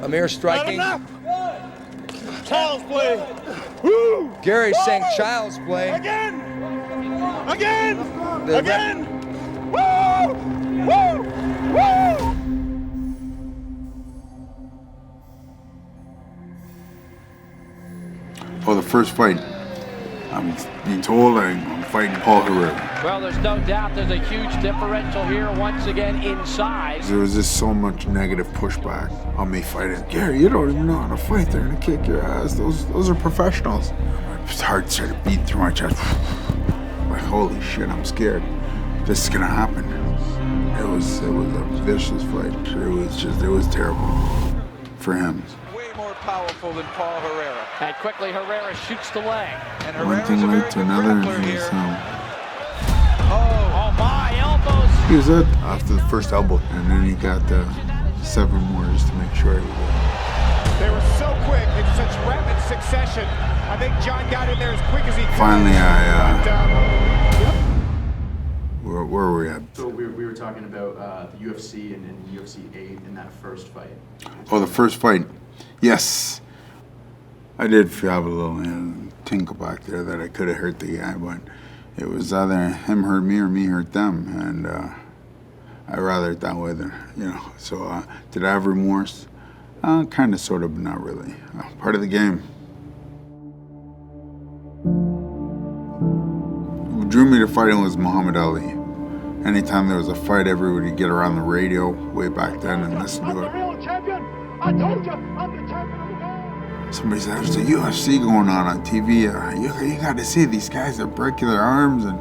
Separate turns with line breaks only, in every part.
Amir striking.
Child's play. Woo!
Gary saying child's play.
Again! Again! Woo! Woo! Woo!
Oh, the first fight. I'm being told I'm fighting Paul Herrera.
Well, there's no doubt there's a huge differential here once again in size.
There was just so much negative pushback on me fighting. Gary, you don't even know how to fight. They're gonna kick your ass. Those are professionals. His heart started beating through my chest. Like, holy shit, I'm scared. This is gonna happen. It was a vicious fight. It was terrible for him.
Powerful than Paul Herrera.
And quickly Herrera shoots the leg.
And
one thing led to another, and he was
Oh my, elbows!
He was up after the first elbow, and then he got 7 more just to make sure he was there.
They were so quick in such rapid succession. I think John got in there as quick as he could.
Finally, where were we at?
So we were talking about the UFC and UFC 8 in that first fight.
Oh, the first fight. Yes. I did have a little tinkle back there that I could have hurt the guy, but it was either him hurt me or me hurt them, and I'd rather it that way than, So did I have remorse? Kind of, sort of, but not really. Part of the game. What drew me to fighting was Muhammad Ali. Anytime there was a fight, everybody would get around the radio way back then and listen to it.
I told you, I'm the champion of the world.
Somebody said, there's a UFC going on TV. You got to see these guys that break their arms and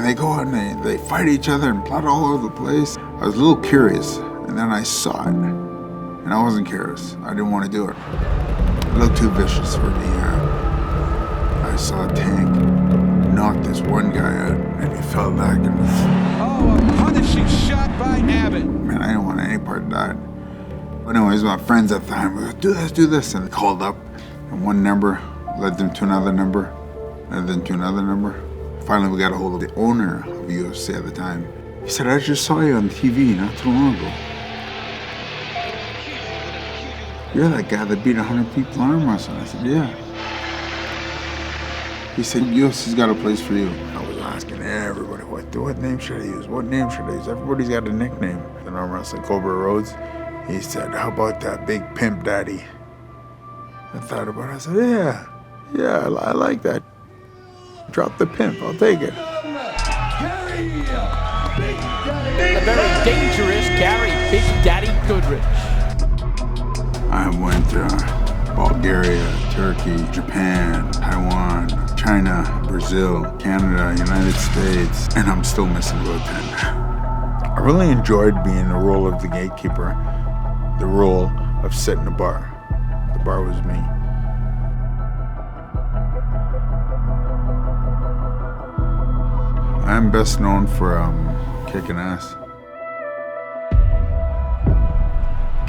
they go and they fight each other and blood all over the place. I was a little curious, and then I saw it, and I wasn't curious. I didn't want to do it. It looked too vicious for me. I saw Tank knock this one guy out, and he fell back. And
a punishing shot by Abbott.
Man, I didn't want any part of that. Anyways, my friends at the time were like, do this, and they called up, and one number led them to another number, and then to another number. Finally, we got a hold of the owner of UFC at the time. He said, I just saw you on TV not too long ago. You're that guy that beat 100 people in arm wrestling. I said, yeah. He said, UFC's got a place for you. I was asking everybody, what name should I use? What name should I use? Everybody's got a nickname in arm wrestling. Cobra Rhodes. He said, how about that big pimp daddy? I thought about it. I said, yeah, I like that. Drop the pimp, I'll take it.
The very dangerous Gary Big Daddy Goodridge.
I went to Bulgaria, Turkey, Japan, Taiwan, China, Brazil, Canada, United States, and I'm still missing about 10. I really enjoyed being the role of the gatekeeper. The role of setting the bar. The bar was me. I'm best known for kicking ass.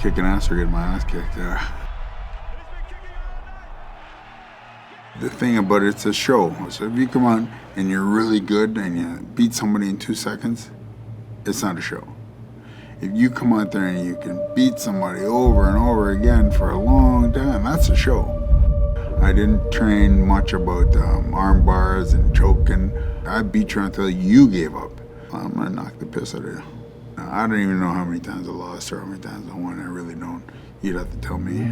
Kicking ass or getting my ass kicked. The thing about it's a show. So if you come on and you're really good and you beat somebody in 2 seconds, it's not a show. If you come out there and you can beat somebody over and over again for a long time, that's a show. I didn't train much about arm bars and choking. I beat you until you gave up. I'm gonna knock the piss out of you. I don't even know how many times I lost or how many times I won. I really don't. You'd have to tell me.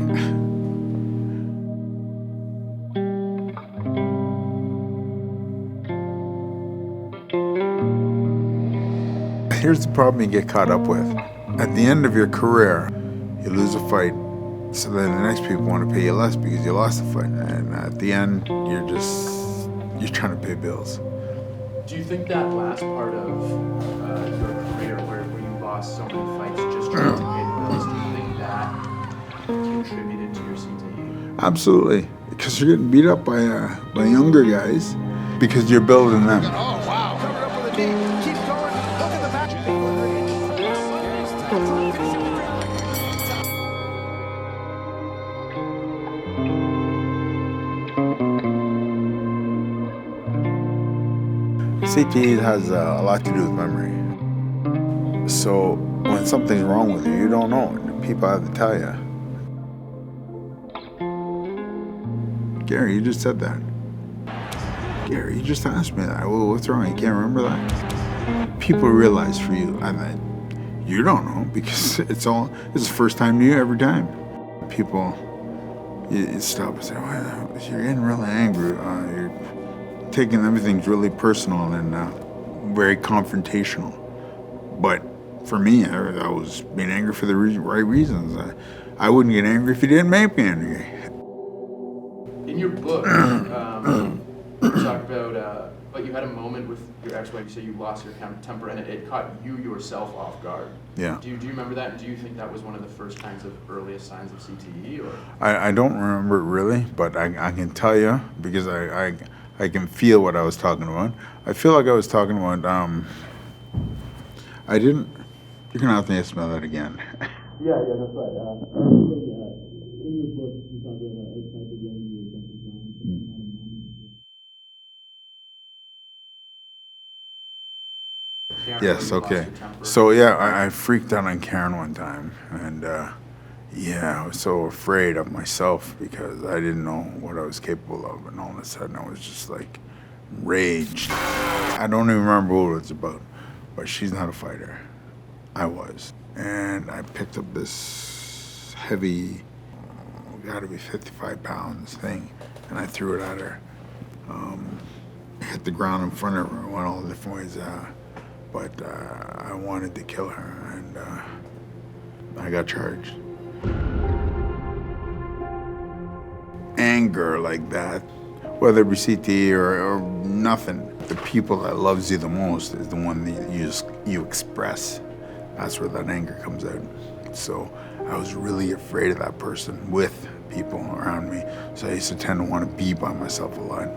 Here's the problem you get caught up with. At the end of your career, you lose a fight, so then the next people want to pay you less because you lost the fight. And at the end, you're trying to pay bills.
Do you think that last part of your career where you lost so many fights just trying to pay the bills, do you think that contributed to your CTE?
Absolutely, because you're getting beat up by younger guys because you're building them.
Oh, wow. Coming up with a knee. Keep going. Look at the match.
CTE has a lot to do with memory. So when something's wrong with you, you don't know it. people have to tell you. Gary, you just said that. Gary, you just asked me that. Well, what's wrong? You can't remember that? People realize for you, you don't know, because it's the first time to you every time. People, you stop and say, well, you're getting really angry. You're taking everything's really personal and very confrontational. But for me, I was being angry for the right reasons. I wouldn't get angry if you didn't make me angry.
In your book, you talk about, but you had a moment with your ex-wife. You say you lost your temper, and it caught you yourself off guard.
Yeah.
Do you remember that? And do you think that was one of the first earliest signs of CTE, or?
I don't remember it really, but I can tell you because I can feel what I was talking about. I feel like I was talking about. I didn't. You're gonna have to smell that again.
Yeah, that's right. In your book, you talk about outside the ring, you were gentle giant.
Yes, okay. So yeah, I freaked out on Karen one time, and I was so afraid of myself because I didn't know what I was capable of, and all of a sudden I was just like raged. I don't even remember what it was about, but she's not a fighter. I was, and I picked up this heavy, gotta be 55 pounds thing, and I threw it at her. Hit the ground in front of her, went all the different ways. But I wanted to kill her, and I got charged. Anger like that, whether it be CTE or nothing, the people that loves you the most is the one that you express. That's where that anger comes out. So I was really afraid of that person with people around me. So I used to tend to want to be by myself a lot.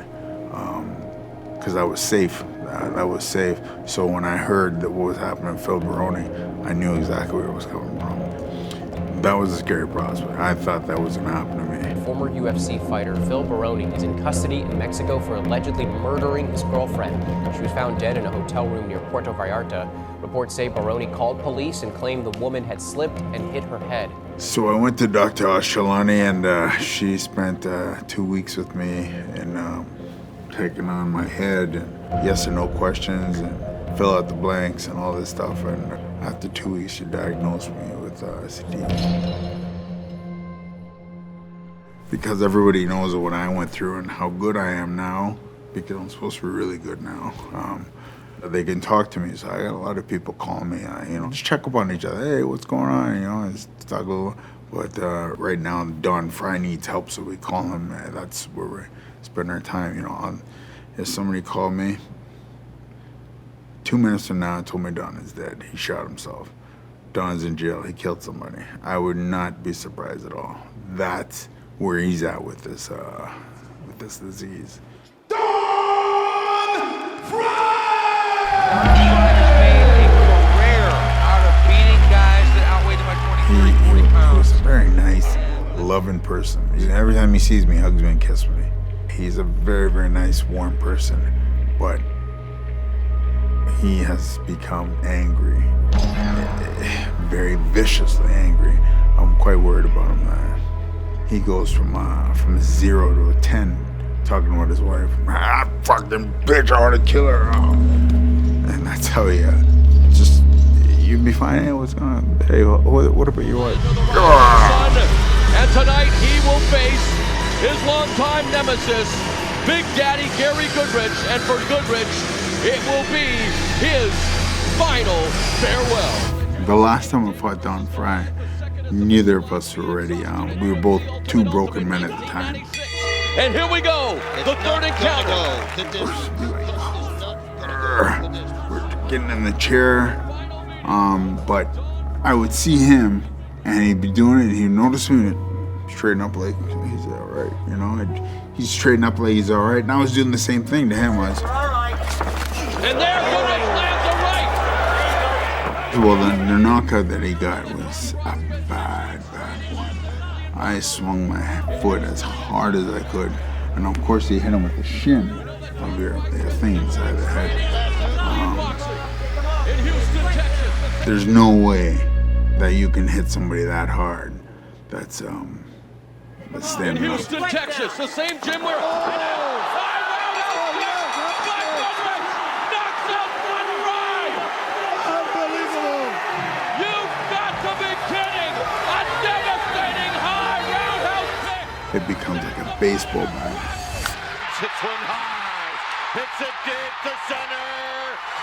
Because I was safe. That was safe. So when I heard that what was happening to Phil Baroni, I knew exactly where it was coming from. That was a scary prospect. I thought that was going to happen to me.
Former UFC fighter Phil Baroni is in custody in Mexico for allegedly murdering his girlfriend. She was found dead in a hotel room near Puerto Vallarta. Reports say Baroni called police and claimed the woman had slipped and hit her head.
So I went to Dr. Ashalani, and she spent 2 weeks with me and taking on my head and yes or no questions and fill out the blanks and all this stuff. And after 2 weeks, she diagnosed me with CTE. Because everybody knows what I went through and how good I am now, because I'm supposed to be really good now. They can talk to me, so I got a lot of people calling me, just check up on each other. Hey, what's going on? Just talk a little. But right now, Don Fry needs help, so we call him. That's where we spend our time, If somebody called me, 2 minutes from now, told me Don is dead. He shot himself. Don's in jail. He killed somebody. I would not be surprised at all. That's where he's at with this disease.
Don Fry!
He was a very nice, loving person. Every time he sees me, he hugs me and kisses me. He's a very, very nice, warm person, but he has become angry, very viciously angry. I'm quite worried about him. He goes from 0 to a 10, talking about his wife. Fucking bitch, I want to kill her. And that's how he, you'd be fine. Hey, what's going on? Hey, what about your wife?
And tonight he will face his longtime nemesis, Big Daddy Gary Goodridge. And for Goodridge, it will be his final farewell.
The last time I fought Don Fry, neither of us were ready. We were both two broken men at the time.
And here we go, the third encounter.
We're getting in the chair, but I would see him, and he'd be doing it, and he'd notice me, and straighten up like he's all right, He'd straighten up like he's all right, and I was doing the same thing to him.
And there Goodridge lands a right.
Well, the knockout that he got was a bad one. I swung my foot as hard as I could, and of course he hit him with the shin of your thing inside the head. There's no way that you can hit somebody that hard. That's
In
standing up.
Houston, Texas, the same gym where...
It becomes like a baseball bat.
Hits one high, hits it deep to center.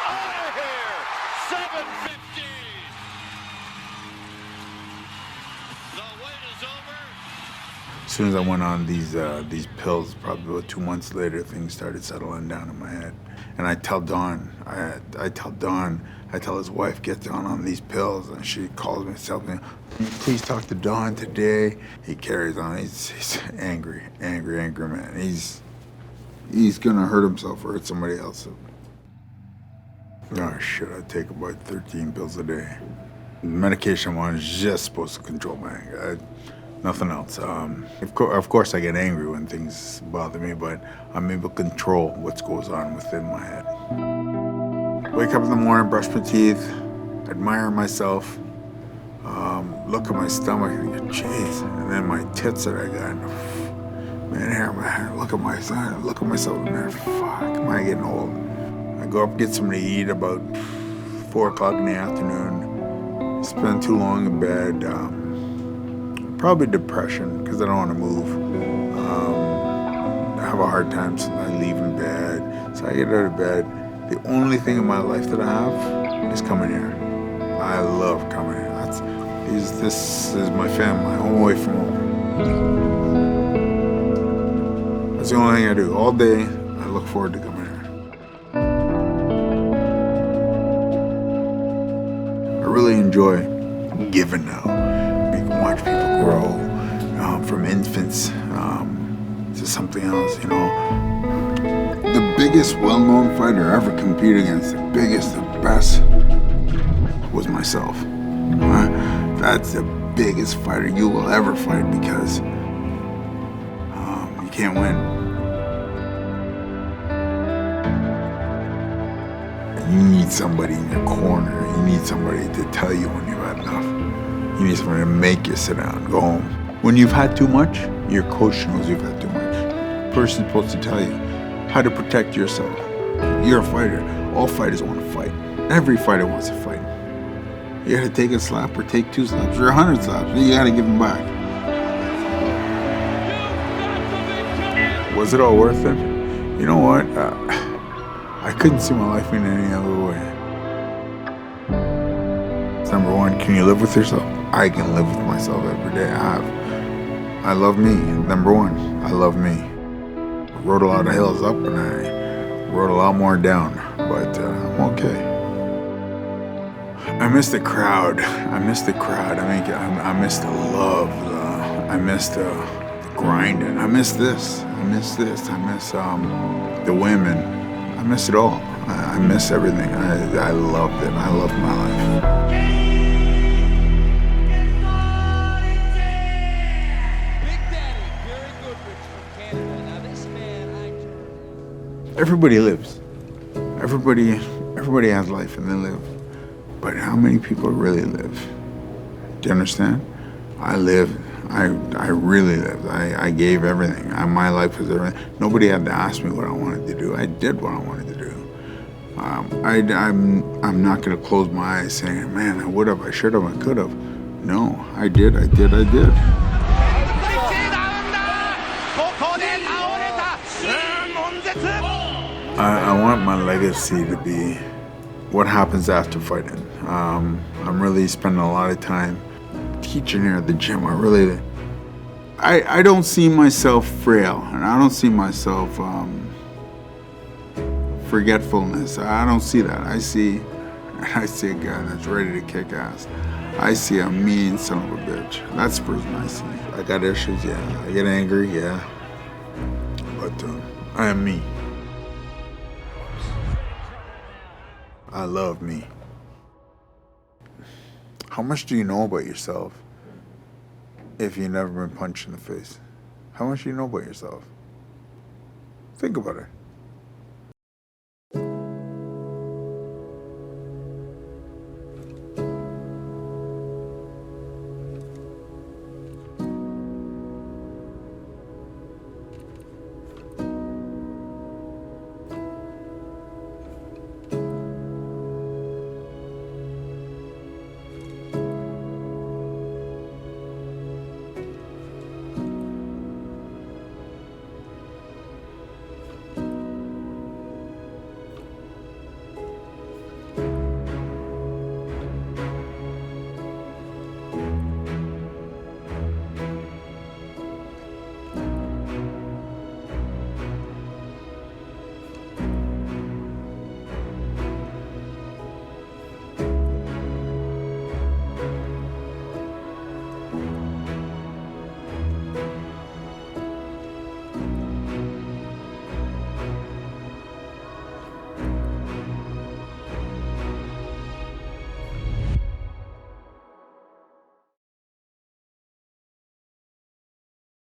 Out of here, 7:50. The wait is over.
As soon as I went on these pills, probably about 2 months later, things started settling down in my head. And I tell Dawn, I tell his wife, get Dawn on these pills, and she calls me and tells me, please talk to Dawn today. He carries on. He's angry man. He's gonna hurt himself or hurt somebody else. Oh shit, I take about 13 pills a day. The medication one is just supposed to control my anger. Nothing else. Of course I get angry when things bother me, but I'm able to control what goes on within my head. Wake up in the morning, brush my teeth, admire myself, look at my stomach and go, jeez, and then my tits that I got, man, here, look at myself in the mirror, fuck, am I getting old? I go up, get something to eat about 4 o'clock in the afternoon, spend too long in bed, probably depression, because I don't want to move. I have a hard time since I leave in bed, so I get out of bed. The only thing in my life that I have is coming here. I love coming here. This is my family, home away from home. That's the only thing I do. All day, I look forward to coming here. I really enjoy giving now. You can watch people grow from infants to something else, you know. The biggest well-known fighter I ever competed against, the biggest, the best, was myself. That's the biggest fighter you will ever fight because you can't win. You need somebody in your corner. You need somebody to tell you when you've had enough. You need somebody to make you sit down and go home. When you've had too much, your coach knows you've had too much. The person's supposed to tell you how to protect yourself. You're a fighter. All fighters want to fight. Every fighter wants to fight. You gotta take a slap or take 2 slaps or 100 slaps. You gotta give them back. Was it all worth it? You know what? I couldn't see my life in any other way. Number one, can you live with yourself? I can live with myself every day. I love me. Number one, I love me. I rode a lot of hills up and I rode a lot more down, but I'm okay. I miss the crowd. I miss the crowd. I miss the love. I miss the grinding. I miss this. I miss the women. I miss it all. I miss everything. I loved it. I loved my life. Everybody lives. Everybody has life and they live. But how many people really live? Do you understand? I lived. I really lived. I gave everything. My life was everything. Nobody had to ask me what I wanted to do. I did what I wanted to do. I'm not going to close my eyes saying, man, I would have, I should have, I could have. No, I did. I want my legacy to be what happens after fighting. I'm really spending a lot of time teaching here at the gym. I don't see myself frail, and I don't see myself forgetfulness. I don't see that. I see a guy that's ready to kick ass. I see a mean son of a bitch. That's the person I see. I got issues, yeah. I get angry, yeah. But I am me. I love me. How much do you know about yourself if you've never been punched in the face? How much do you know about yourself? Think about it.